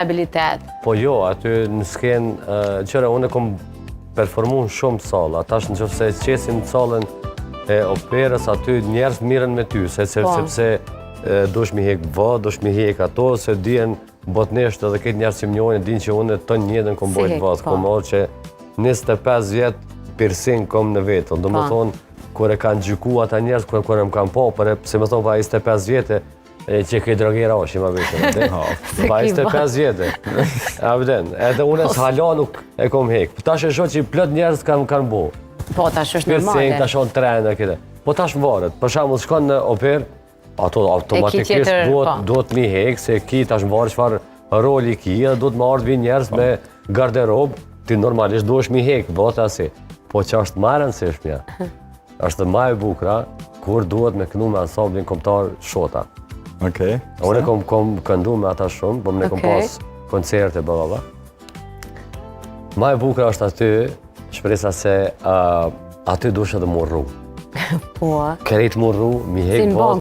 abilitet. Po jo, aty në skenë, qëre, unë e kom performu në shumë sala, tash në qëfëse qesim në salën e operës, aty njerës miren me ty, sepse dosh mi hek vë, dosh mi hek ato, se dijen botnesht edhe këtë njerës që më njojnë, din që unë të njëtën kom bojt vëtë, kom orë që 25 vjetë pirsin kom në vetë, do më thonë, kër e kanë gjyku ata njerës, kër e më kanë po, se më thonë pa 25 vjetë, që këj drogera o shima vetën, pa 25 vjetë, edhe unë e s'hala nuk e kom hek, tash e shoh që plët njerës kanë bo. Po, tash është normale. Pirsin, tash on trenë, këte. Po tash varet, për shembull shkon në operë, ato automatikisht duhet mi hek, se ki tash varet çfarë roli ki, edhe duhet më ardhë vinë njerës me garderob, ti normalisht duhesh mi hek, vota si. Po që është ma rëndësishmja, është ma e bukra, kur duhet me kënu me ansamblin kombëtar Shota. Unë e kom këndu me ata shumë, po më ne kom pas koncerte, baba. Ma e bukra është aty, shpresa se aty duhet edhe mu rru. Po. Kerejt mu rru, mi hek vot.